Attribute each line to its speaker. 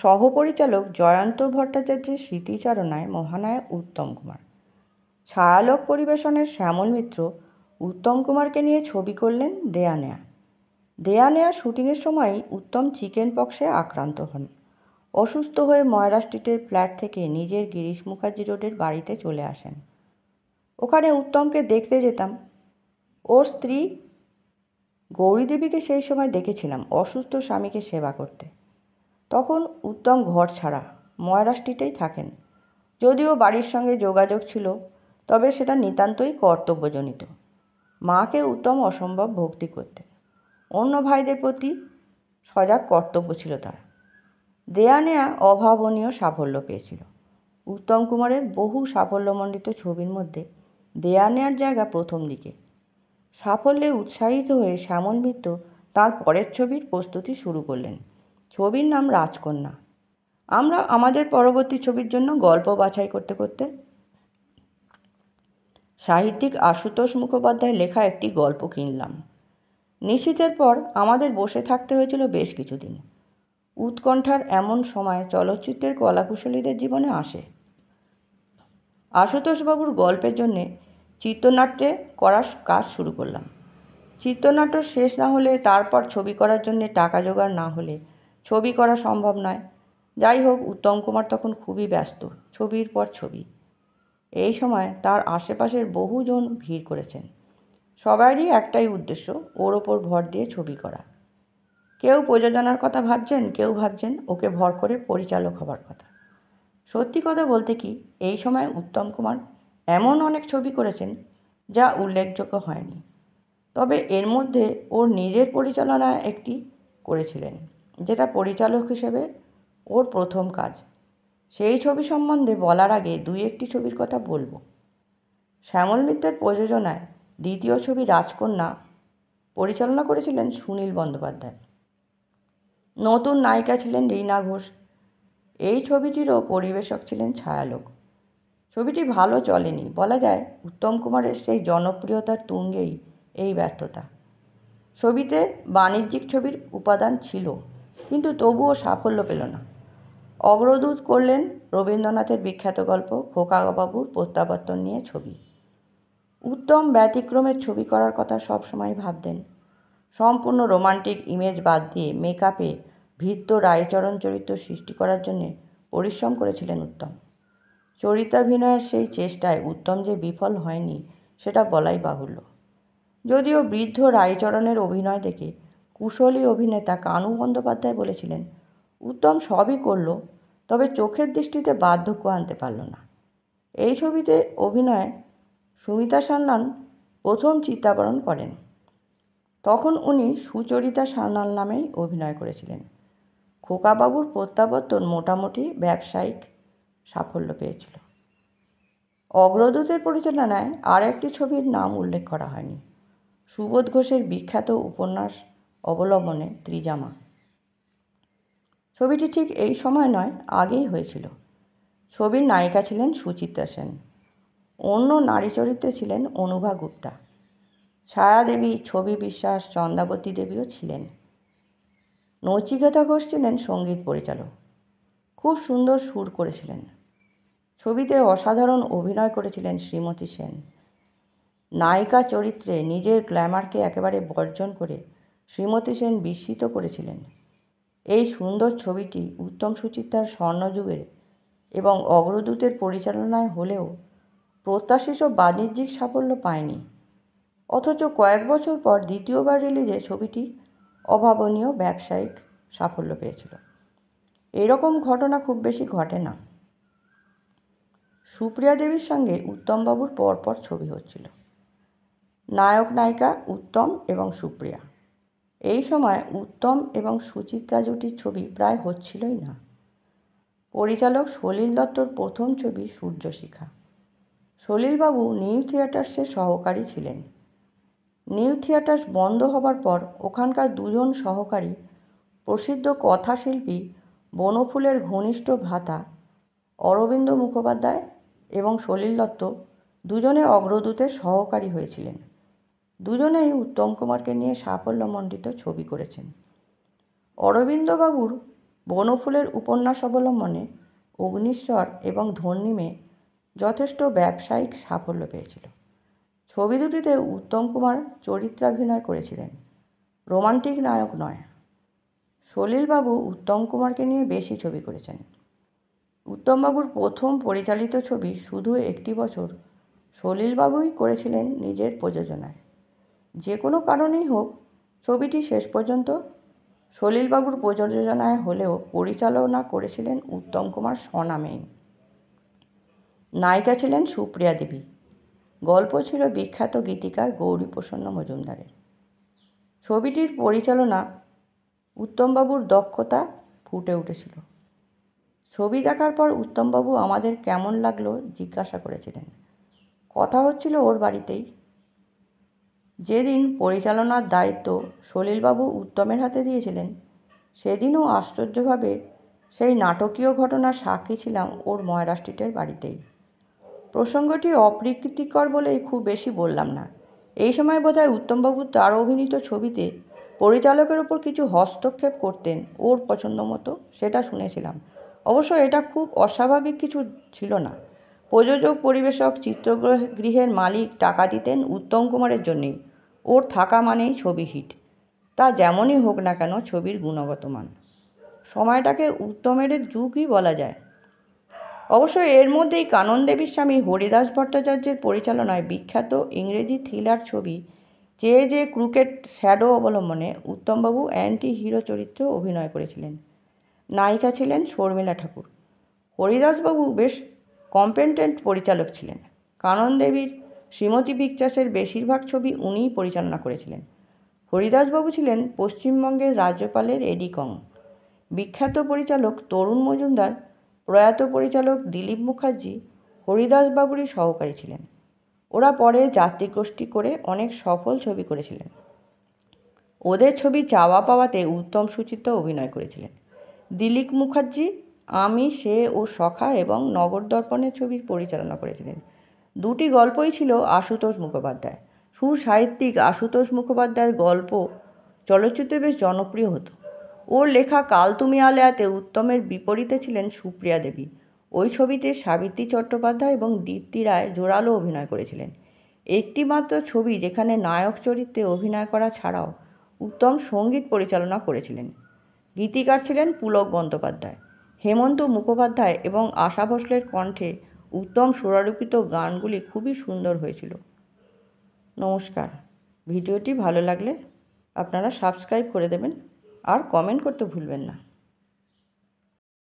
Speaker 1: সহপরিচালক জয়ন্ত ভট্টাচার্যের স্মৃতিচারণায় মহানায়ক উত্তম কুমার। ছায়ালোক পরিবেশনের শ্যামল মিত্র উত্তম কুমারকে নিয়ে ছবি করলেন দেয়া নেয়া। দেয়া নেয়া শুটিংয়ের সময়ই উত্তম চিকেন পক্সে আক্রান্ত হন। অসুস্থ হয়ে ময়রা স্ট্রিটের ফ্ল্যাট থেকে নিজের গিরিশ মুখার্জি রোডের বাড়িতে চলে আসেন। ওখানে উত্তমকে দেখতে যেতাম। ওর স্ত্রী গৌরীদেবীকে সেই সময় দেখেছিলাম অসুস্থ স্বামীকে সেবা করতে। তখন উত্তম ঘর ছাড়া ময়রা স্ট্রিটেই থাকেন। যদিও বাড়ির সঙ্গে যোগাযোগ ছিল, তবে সেটা নিতান্তই কর্তব্যজনিত। মাকে উত্তম অসম্ভব ভক্তি করতেন। অন্য ভাইদের প্রতি সজাগ কর্তব্য ছিল তার। দেয়া নেয়া অভাবনীয় সাফল্য পেয়েছিল। উত্তম কুমারের বহু সাফল্যমণ্ডিত ছবির মধ্যে দেয়া নেয়ার জায়গা প্রথম দিকে। সাফল্যে উৎসাহিত হয়ে শ্যামল মিত্র তাঁর পরের ছবির প্রস্তুতি শুরু করলেন। ছবির নাম রাজকন্যা। আমরা আমাদের পরবর্তী ছবির জন্য গল্প বাছাই করতে করতে সাহিত্যিক আশুতোষ মুখোপাধ্যায়ের লেখা একটি গল্প কিনলাম। নিশীথের পর আমাদের বসে থাকতে হয়েছিল বেশ কিছুদিন। উৎকণ্ঠার এমন সময় চলচ্চিত্রের কলাকুশলীদের জীবনে আসে। আশুতোষবাবুর গল্পের জন্যে চিত্রনাট্যে করার কাজ শুরু করলাম। চিত্রনাট্য শেষ না হলে, তারপর ছবি করার জন্যে টাকা জোগাড় না হলে ছবি করা সম্ভব নয়। যাই হোক, উত্তম কুমার তখন খুবই ব্যস্ত, ছবির পর ছবি। এই সময় তার আশেপাশের বহুজন ভিড় করেছেন। সবারই একটাই উদ্দেশ্য, ওর ওপর ভর দিয়ে ছবি করা। কেউ প্রযোজনার কথা ভাবছেন, কেউ ভাবছেন ওকে ভর করে পরিচালক হবার কথা। সত্যি কথা বলতে কি, এই সময় উত্তম কুমার এমন অনেক ছবি করেছেন যা উল্লেখযোগ্য হয়নি। তবে এর মধ্যে ওর নিজের পরিচালনায় একটি করেছিলেন, যেটা পরিচালক হিসেবে ওর প্রথম কাজ। সেই ছবি সম্বন্ধে বলার আগে দুই একটি ছবির কথা বলবো। শ্যামল মিত্রের প্রযোজনায় দ্বিতীয় ছবি রাজকন্যা পরিচালনা করেছিলেন সুনীল বন্দ্যোপাধ্যায়। নতুন নায়িকা ছিলেন রীনা ঘোষ। এই ছবিটিরও পরিবেশক ছিলেন ছায়ালোক। ছবিটি ভালো চলেনি, বলা যায় উত্তম কুমারের সেই জনপ্রিয়তার তুঙ্গেই এই ব্যর্থতা। ছবিতে বাণিজ্যিক ছবির উপাদান ছিল, কিন্তু তবুও সাফল্য পেল না। অগ্রদূত করলেন রবীন্দ্রনাথের বিখ্যাত গল্প খোকাবাবুর প্রত্যাবর্তন নিয়ে ছবি। উত্তম ব্যতিক্রমের ছবি করার কথা সবসময় ভাবতেন। সম্পূর্ণ রোমান্টিক ইমেজ বাদ দিয়ে মেকআপে ভৃত্য রায়চরণ চরিত্র সৃষ্টি করার জন্যে পরিশ্রম করেছিলেন উত্তম। চরিতাভিনয়ের সেই চেষ্টায় উত্তম যে বিফল হয়নি সেটা বলাই বাহুল্য। যদিও বৃদ্ধ রায়চরণের অভিনয় দেখে কুশলী অভিনেতা কানু বন্দ্যোপাধ্যায় বলেছিলেন, উত্তম সবই করল, তবে চোখের দৃষ্টিতে বার্ধক্য আনতে পারল না। এই ছবিতে অভিনয়ে সুমিতা সান্যাল প্রথম চিত্রাবরণ করেন। তখন উনি সুচরিতা সান্যাল নামেই অভিনয় করেছিলেন। খোকাবাবুর প্রত্যাবর্তন মোটামুটি ব্যবসায়িক সাফল্য পেয়েছিল। অগ্রদূতের পরিচালনায় আর একটি ছবির নাম উল্লেখ করা হয়নি, সুবোধ ঘোষের বিখ্যাত উপন্যাস অবলম্বনে ত্রিজামা। ছবিটি ঠিক এই সময় নয়, আগেই হয়েছিল। ছবির নায়িকা ছিলেন সুচিত্রা সেন। অন্য নারী চরিত্রে ছিলেন অনুভা গুপ্তা। ছায়া দেবী, ছবি বিশ্বাস, চন্দ্রাবতী দেবীও ছিলেন। নচিকেতা ঘোষ ছিলেন সঙ্গীত পরিচালক। খুব সুন্দর সুর করেছিলেন। ছবিতে অসাধারণ অভিনয় করেছিলেন শ্রীমতী সেন। নায়িকা চরিত্রে নিজের গ্ল্যামারকে একেবারে বর্জন করে শ্রীমতী সেন বিস্মিত করেছিলেন। এই সুন্দর ছবিটি উত্তম সুচিত্রার স্বর্ণযুগের এবং অগ্রদূতের পরিচালনায় হলেও প্রত্যাশিত বাণিজ্যিক সাফল্য পায়নি। অথচ কয়েক বছর পর দ্বিতীয়বার রিলিজে ছবিটি অভাবনীয় ব্যবসায়িক সাফল্য পেয়েছিল। এরকম ঘটনা খুব বেশি ঘটে না। সুপ্রিয়া দেবীর সঙ্গে উত্তমবাবুর পরপর ছবি হচ্ছিল। নায়ক নায়িকা উত্তম এবং সুপ্রিয়া। এই সময় উত্তম এবং সুচিত্রা জুটির ছবি প্রায় হচ্ছিলই না। পরিচালক সলিল দত্তর প্রথম ছবি সূর্যশিখা। সলিলবাবু নিউ থিয়েটার্সের সহকারী ছিলেন। নিউ থিয়েটার্স বন্ধ হবার পর ওখানকার দুজন সহকারী প্রসিদ্ধ কথাশিল্পী বনফুলের ঘনিষ্ঠ ভ্রাতা অরবিন্দ মুখোপাধ্যায় এবং সলিল দত্ত দুজনে অগ্রদূতের সহকারী হয়েছিলেন। দুজনেই উত্তম কুমারকে নিয়ে সাফল্যমণ্ডিত ছবি করেছেন। অরবিন্দবাবুর বনফুলের উপন্যাস অবলম্বনে অগ্নিশ্বর এবং ধন্যী মেয়ে যথেষ্ট ব্যবসায়িক সাফল্য পেয়েছিল। ছবি দুটিতে উত্তম কুমার চরিত্রাভিনয় করেছিলেন, রোমান্টিক নায়ক নয়। সলিলবাবু উত্তম কুমারকে নিয়ে বেশি ছবি করেছেন। উত্তমবাবুর প্রথম পরিচালিত ছবি শুধু একটি বছর সলিলবাবুই করেছিলেন নিজের প্রযোজনায়। যে কোনো কারণেই হোক, ছবিটি শেষ পর্যন্ত সলিলবাবুর প্রযোজনায় হলেও পরিচালনা করেছিলেন উত্তম কুমার স্বনামেই। নায়িকা ছিলেন সুপ্রিয়া দেবী। গল্প ছিল বিখ্যাত গীতিকার গৌরীপ্রসন্ন মজুমদারের। ছবিটির পরিচালনা উত্তমবাবুর দক্ষতা ফুটে উঠেছিল। ছবি দেখার পর উত্তমবাবু আমাদের কেমন লাগলো জিজ্ঞাসা করেছিলেন। কথা হচ্ছিল ওর বাড়িতেই। যেদিন পরিচালনার দায়িত্ব সলিলবাবু উত্তমের হাতে দিয়েছিলেন, সেদিনও আশ্চর্যভাবে সেই নাটকীয় ঘটনার সাক্ষী ছিলাম ওর ময়রা স্ট্রিটের বাড়িতেই। প্রসঙ্গটি অপ্রীতিকর বলেই খুব বেশি বললাম না। এই সময় বোধহয় উত্তমবাবু তার অভিনীত ছবিতে পরিচালকের ওপর কিছু হস্তক্ষেপ করতেন ওর পছন্দ মতো, সেটা শুনেছিলাম। অবশ্য এটা খুব অস্বাভাবিক কিছু ছিল না। প্রযোজক, পরিবেশক, চিত্রগৃহের মালিক টাকা দিতেন উত্তম কুমারের জন্যেই। ওর থাকা মানেই ছবি হিট। তা যেমনই হোক না কেন, ছবির গুণগত মান। সময়টাকে উত্তমের যুগই বলা যায়। অবশ্য এর মধ্যেই কানন দেবীর স্বামী হরিদাস ভট্টাচার্যের পরিচালনায় বিখ্যাত ইংরেজি থ্রিলার ছবি যে ক্রুকেট শ্যাডো অবলম্বনে উত্তমবাবু অ্যান্টি হিরো চরিত্রে অভিনয় করেছিলেন। নায়িকা ছিলেন শর্মিলা ঠাকুর। হরিদাসবাবু বেশ কম্পেটেন্ট পরিচালক ছিলেন। কানন দেবীর শ্রীমতী পিকচার্সের বেশিরভাগ ছবি উনিই পরিচালনা করেছিলেন। হরিদাসবাবু ছিলেন পশ্চিমবঙ্গের রাজ্যপালের এডিকং। বিখ্যাত পরিচালক তরুণ মজুমদার, প্রয়াত পরিচালক দিলীপ মুখার্জি হরিদাসবাবুরই সহকারী ছিলেন। ওরা পরে যাত্রীগোষ্ঠী করে অনেক সফল ছবি করেছিলেন। ওদের ছবি চাওয়া পাওয়াতে উত্তম সুচিত্রা অভিনয় করেছিলেন। দিলীপ মুখার্জি আমি, সে ও সখা এবং নগর দর্পণের ছবির পরিচালনা করেছিলেন। দুটি গল্পই ছিল আশুতোষ মুখোপাধ্যায়। সুসাহিত্যিক আশুতোষ মুখোপাধ্যায়ের গল্প চলচ্চিত্রে বেশ জনপ্রিয় হতো। ওর লেখা কাল তুমি আলেয়াতে উত্তমের বিপরীতে ছিলেন সুপ্রিয়া দেবী। ওই ছবিতে সাবিত্রী চট্টোপাধ্যায় এবং দীপ্তি রায় জোরালো অভিনয় করেছিলেন। একটিমাত্র ছবি যেখানে নায়ক চরিত্রে অভিনয় করা ছাড়াও উত্তম সঙ্গীত পরিচালনা করেছিলেন। গীতিকার ছিলেন পুলক বন্দ্যোপাধ্যায়। হেমন্ত মুখোপাধ্যায় এবং আশা ভোসলের কণ্ঠে উত্তম সুরারোপিত গানগুলি খুবই সুন্দর হয়েছিল। নমস্কার। ভিডিওটি ভালো লাগলে আপনারা সাবস্ক্রাইব করে দেবেন আর কমেন্ট করতে ভুলবেন না।